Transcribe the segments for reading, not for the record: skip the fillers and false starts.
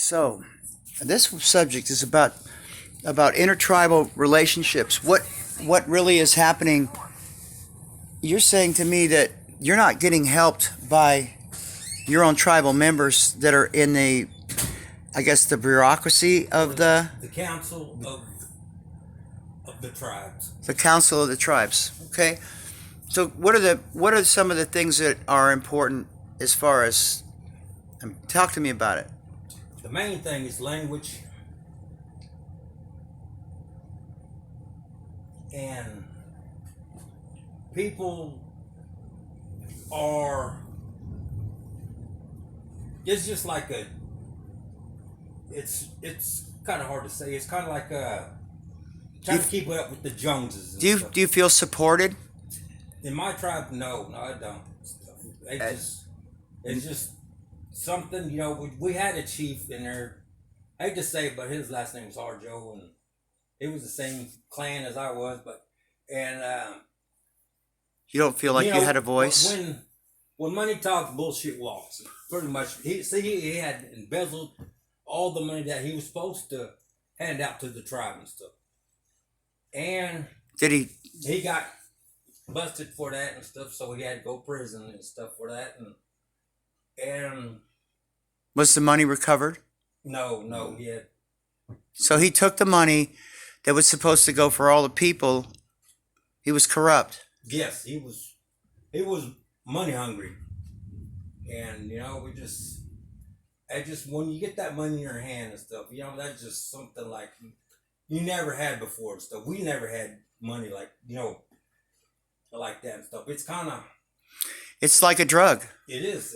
So, this subject is about intertribal relationships. What really is happening? You're saying to me that you're not getting helped by your own tribal members that are in I guess, the bureaucracy of the council of the tribes. the council of the tribes. Okay. So, what are some of the things that are important as far as talk to me about it? The main thing is language and people are. It's just like a. It's kind of hard to say. It's kind of like trying to keep up with the Joneses. And stuff. Do you feel supported? In my tribe, no, I don't. It's just something, we had a chief in there. I hate to say it, but his last name was Harjo, and it was the same clan as I was, and You don't feel like you had a voice? When money talks, bullshit walks. Pretty much. He had embezzled all the money that he was supposed to hand out to the tribe and stuff. And Did he? He got busted for that and stuff, so he had to go to prison and stuff for that. And Was the money recovered? no, he had. So he took the money that was supposed to go for all the people. He was corrupt. Yes, he was money hungry, and I just when you get that money in your hand and stuff, that's just something like you never had before and stuff. We never had money like like that and stuff. It's like a drug. It is.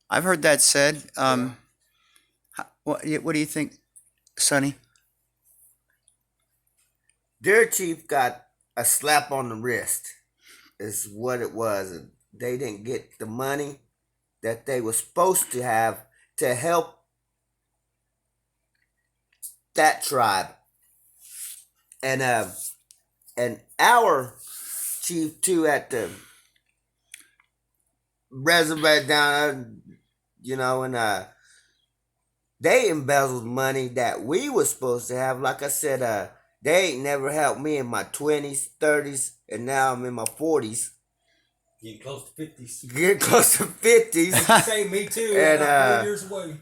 I've heard that said. What do you think, Sonny? Their chief got a slap on the wrist, is what it was. They didn't get the money that they were supposed to have to help that tribe. And our chief too at the reservoir down there, and they embezzled money that we were supposed to have. Like I said, they ain't never helped me in my 20s, 30s, and now I'm in my 40s. Getting close to 50s. Getting close to 50s. Say me too. And, 4 years away.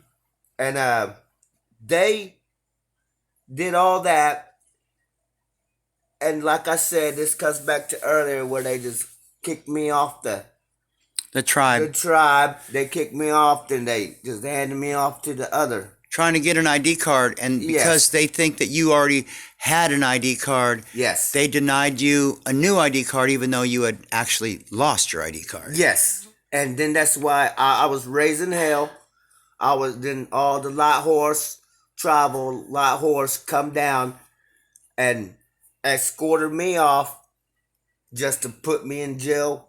And they did all that. And like I said, this comes back to earlier where they just kicked me off the tribe. The tribe. They kicked me off, then they just handed me off to the other. Trying to get an ID card, and because they think that you already had an ID card, yes, they denied you a new ID card even though you had actually lost your ID card. Yes. And then that's why I was raising hell. Then all the lot horse come down and escorted me off just to put me in jail.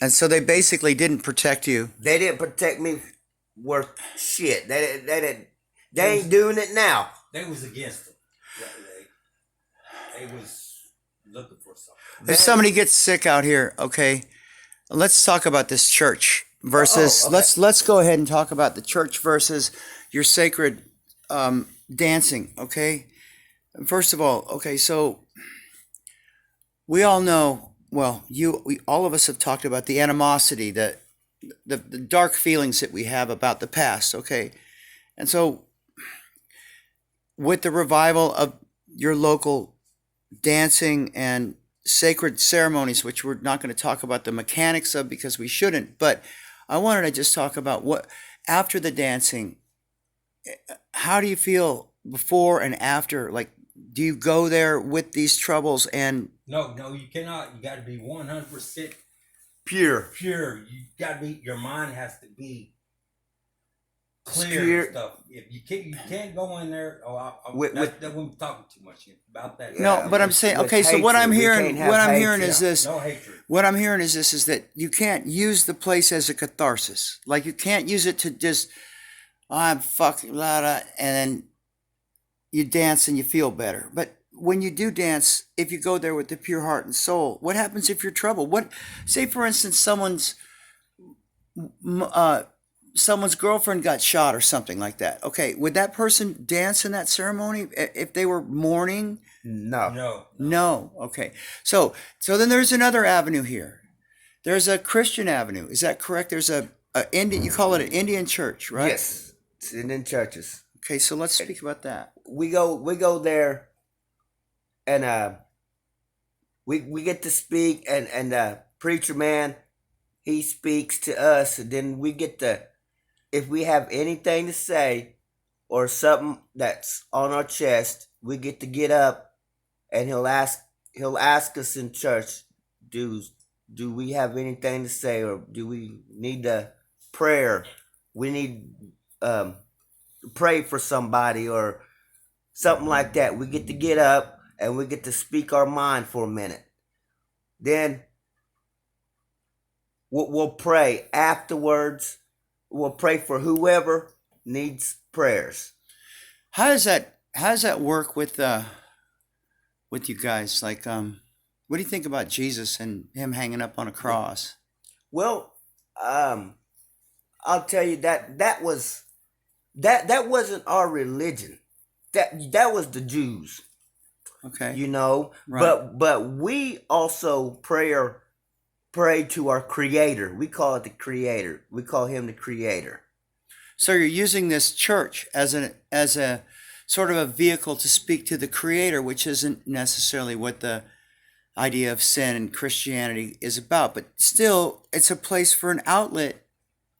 And so they basically didn't protect you. They didn't protect me worth shit. They ain't doing it now. They was against them. They was looking for something. If somebody gets sick out here, okay, let's talk about this church versus okay. let's go ahead and talk about the church versus your sacred dancing, okay? First of all, okay, so we all know, well, all of us have talked about the animosity, the dark feelings that we have about the past, okay? And so with the revival of your local dancing and sacred ceremonies, which we're not going to talk about the mechanics of because we shouldn't, but I wanted to just talk about what, after the dancing, how do you feel before and after? Like, do you go there with these troubles and... No, you cannot. You got to be 100% pure. You got to be, your mind has to be clear and stuff. If you can't go in there. That we're talking too much about that. No, but I'm saying, okay, so what I'm hearing is this. No hatred. What I'm hearing is this, is that you can't use the place as a catharsis. Like, you can't use it to just, I'm fucking blah, blah, and then you dance and you feel better. But when you do dance, if you go there with the pure heart and soul, what happens if you're troubled? Say, for instance, someone's someone's girlfriend got shot or something like that. Okay, would that person dance in that ceremony if they were mourning? No. No. No. Okay. So then there's another avenue here. There's a Christian avenue. Is that correct? There's a Indian. You call it an Indian church, right? Yes. It's in churches. Okay. So let's speak about that. We go there, and we get to speak, and preacher man, he speaks to us, and then we get to, if we have anything to say or something that's on our chest, we get up, and he'll ask us in church, do we have anything to say, or do we need a prayer? We need pray for somebody or something like that. We get up and we get to speak our mind for a minute. Then we'll pray afterwards. We'll pray for whoever needs prayers. How does that work with you guys? Like, what do you think about Jesus and him hanging up on a cross? Well, I'll tell you that wasn't our religion. That was the Jews. Okay. You know, Right. but we also pray to our Creator. We call it the Creator. We call him the Creator. So you're using this church as a sort of a vehicle to speak to the Creator, which isn't necessarily what the idea of sin and Christianity is about, but still, it's a place for an outlet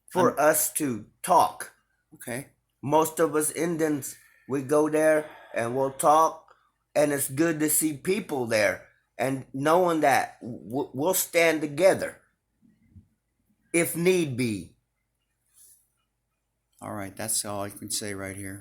For us to talk. Okay. Most of us Indians, we go there and we'll talk, and it's good to see people there, and knowing that we'll stand together if need be. All right. That's all I can say right here.